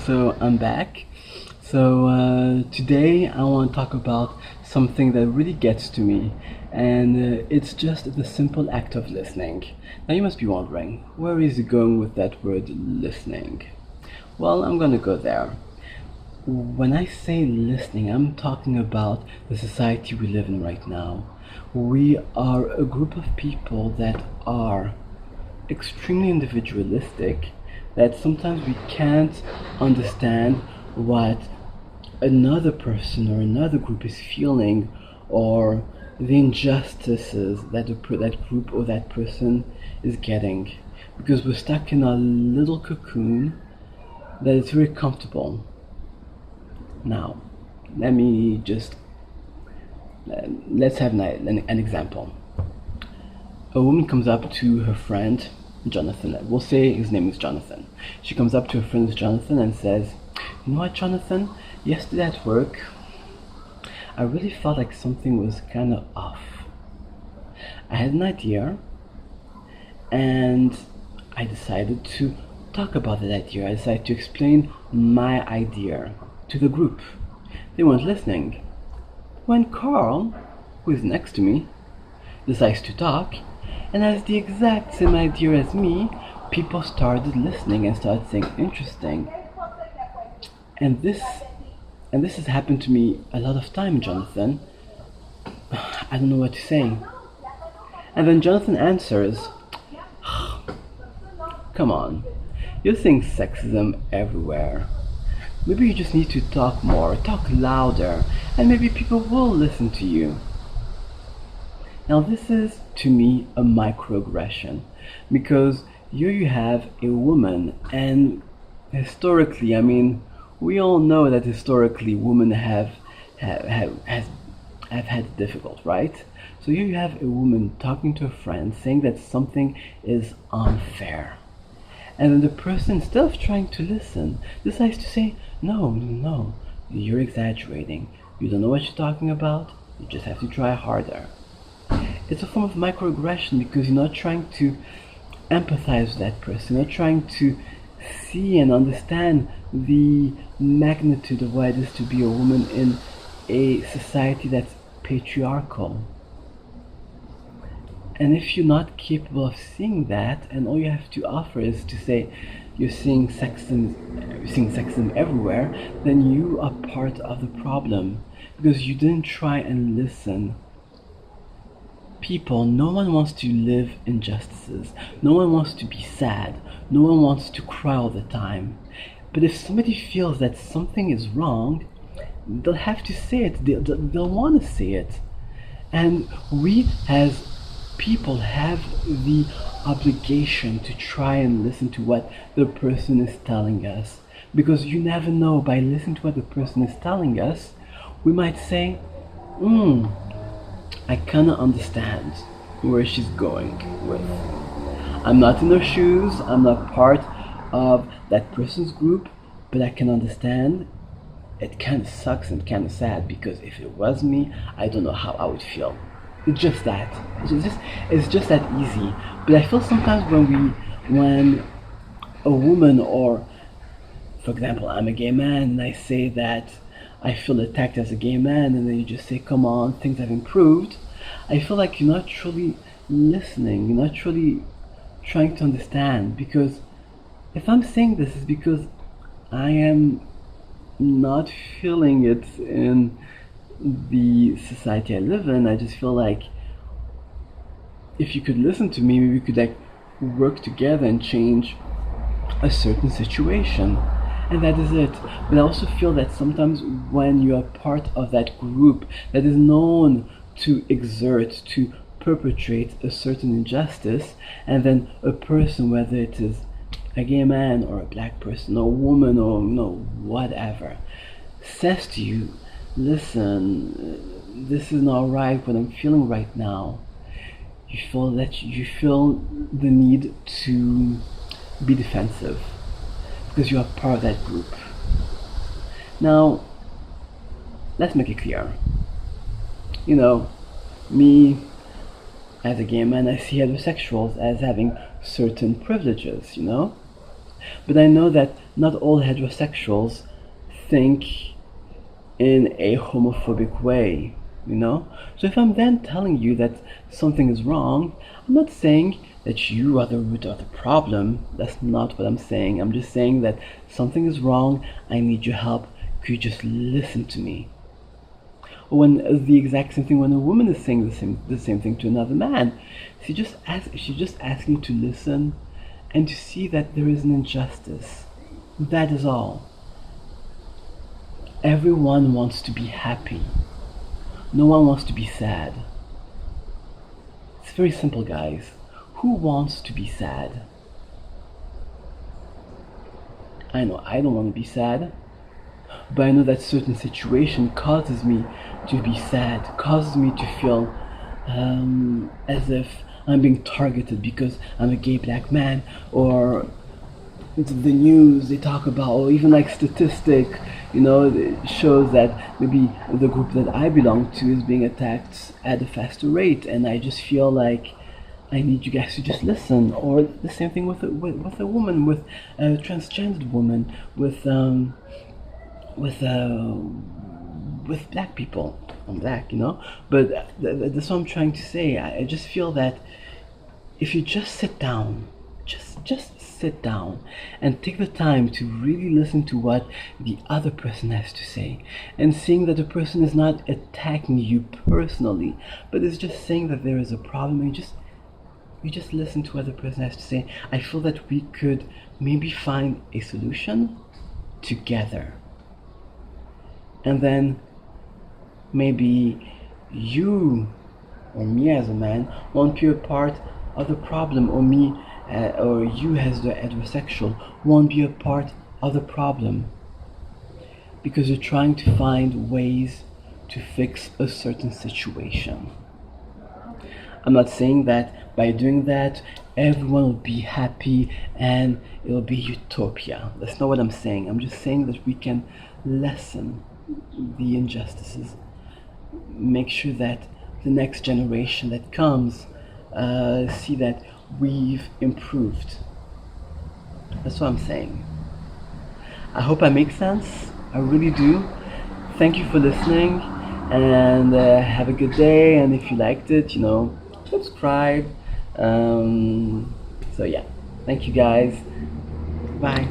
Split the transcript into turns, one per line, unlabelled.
So I'm back. Today I want to talk about something that really gets to me, and it's just the simple act of listening. Now you must be wondering, where is he going with that word listening? Well, I'm gonna go there. When I say listening, I'm talking about the society we live in right now. We are a group of people that are extremely individualistic, that sometimes we can't understand what another person or another group is feeling, or the injustices that that group or that person is getting, because we're stuck in a little cocoon that is very comfortable. Now, let me just let's have an example. A woman comes up to her friend Jonathan. We'll say his name is Jonathan. She comes up to her friend Jonathan and says, "You know what, Jonathan? Yesterday at work, I really felt like something was kind of off. I had an idea, and I decided to talk about that idea. I decided to explain my idea to the group. They weren't listening. When Carl, who is next to me, decides to talk and has the exact same idea as me, people started listening and started saying interesting. And this has happened to me a lot of time, Jonathan. I don't know what to say." And then Jonathan answers, "Come on, you're seeing sexism everywhere. Maybe you just need to talk more, talk louder, and maybe people will listen to you." Now this is, to me, a microaggression, because here you have a woman, and historically, we all know that historically women have had it difficult, right? So here you have a woman talking to a friend, saying that something is unfair. And then the person, instead of trying to listen, decides to say, no, you're exaggerating. You don't know what you're talking about. You just have to try harder." It's a form of microaggression, because you're not trying to empathize with that person. You're not trying to see and understand the magnitude of what it is to be a woman in a society that's patriarchal. And if you're not capable of seeing that, and all you have to offer is to say you're seeing sexism everywhere, then you are part of the problem, because you didn't try and listen. People, no one wants to live injustices. No one wants to be sad. No one wants to cry all the time. But if somebody feels that something is wrong, they'll have to say it. They'll want to say it. And we as people have the obligation to try and listen to what the person is telling us. Because you never know, by listening to what the person is telling us, we might say, I kinda understand where she's going with. I'm not in her shoes, I'm not part of that person's group, but I can understand. It kinda sucks and kinda sad, because if it was me, I don't know how I would feel. It's just that. It's just that easy. But I feel sometimes when a woman, or for example, I'm a gay man and I say that I feel attacked as a gay man, and then you just say, "Come on, things have improved," I feel like you're not truly listening, you're not truly trying to understand. Because if I'm saying this, it's because I am not feeling it in the society I live in. I just feel like if you could listen to me, maybe we could work together and change a certain situation. And that is it. But I also feel that sometimes when you are part of that group that is known to exert, to perpetrate a certain injustice, and then a person, whether it is a gay man or a black person or a woman or whatever, says to you, "Listen, this is not right, what I'm feeling right now," you feel the need to be defensive, because you are part of that group. Now, let's make it clear. Me as a gay man, I see heterosexuals as having certain privileges, But I know that not all heterosexuals think in a homophobic way, you know? So if I'm then telling you that something is wrong, I'm not saying that you are the root of the problem. That's not what I'm saying. I'm just saying that something is wrong, I need your help. Could you just listen to me? Or when the exact same thing when a woman is saying the same thing to another man, she's just asking you to listen and to see that there is an injustice. That is all. Everyone wants to be happy. No one wants to be sad. It's very simple, guys. Who wants to be sad? I know I don't want to be sad, but I know that certain situation causes me to be sad, causes me to feel as if I'm being targeted because I'm a gay black man, or the news they talk about, or even like statistic, it shows that maybe the group that I belong to is being attacked at a faster rate, and I just feel like I need you guys to just listen. Or the same thing with a woman, with a transgendered woman, with black people. I'm black, but that's what I'm trying to say. I just feel that if you just sit down, just sit down and take the time to really listen to what the other person has to say, and seeing that the person is not attacking you personally, but is just saying that there is a problem, and you just listen to what the person has to say. I feel that we could maybe find a solution together. And then maybe you or me as a man won't be a part of the problem, or me or you as the heterosexual won't be a part of the problem, because you're trying to find ways to fix a certain situation. I'm not saying that by doing that everyone will be happy and it will be utopia. That's not what I'm saying. I'm just saying that we can lessen the injustices, make sure that the next generation that comes see that we've improved. That's what I'm saying. I hope I make sense. I really do. Thank you for listening, and have a good day. And if you liked it, subscribe. So yeah, thank you guys. Bye.